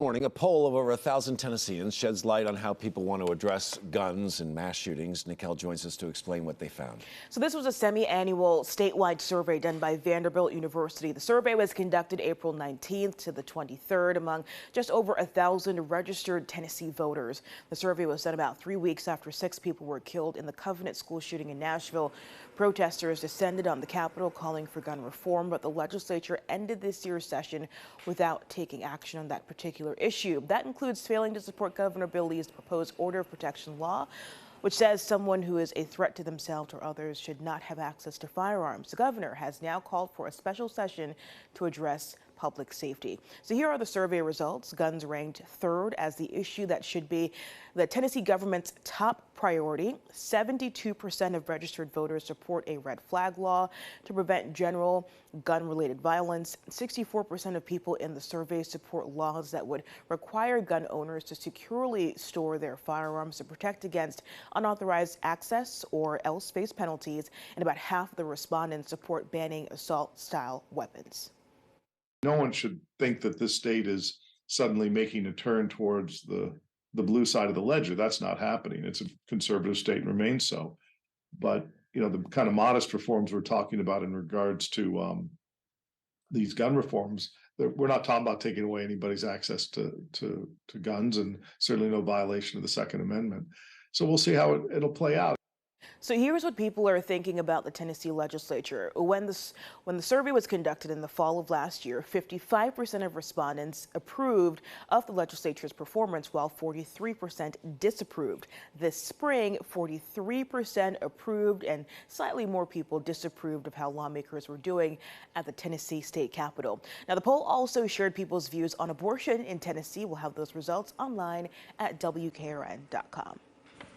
Morning, a poll of over 1,000 Tennesseans sheds light on how people want to address guns and mass shootings. Nikel joins us to explain what they found. So this was a semi-annual statewide survey done by Vanderbilt University. The survey was conducted April 19th to the 23rd among just over 1,000 registered Tennessee voters. The survey was done about 3 weeks after 6 people were killed in the Covenant school shooting in Nashville. Protesters descended on the Capitol calling for gun reform, but the legislature ended this year's session without taking action on that particular issue. That includes failing to support Governor Bill Lee's proposed order of protection law, which says someone who is a threat to themselves or others should not have access to firearms. The governor has now called for a special session to address public safety. So here are the survey results. Guns ranked third as the issue that should be the Tennessee government's top priority. 72% of registered voters support a red flag law to prevent general gun-related violence. 64% of people in the survey support laws that would require gun owners to securely store their firearms to protect against unauthorized access or else face penalties. And about half of the respondents support banning assault-style weapons. No one should think that this state is suddenly making a turn towards the blue side of the ledger. That's not happening. It's a conservative state and remains so. But the kind of modest reforms we're talking about in regards to these gun reforms, we're not talking about taking away anybody's access to guns, and certainly no violation of the Second Amendment. So we'll see how it'll play out. So here's what people are thinking about the Tennessee legislature. When the survey was conducted in the fall of last year, 55% of respondents approved of the legislature's performance, while 43% disapproved. This spring, 43% approved and slightly more people disapproved of how lawmakers were doing at the Tennessee state capitol. Now, the poll also shared people's views on abortion in Tennessee. We'll have those results online at WKRN.com.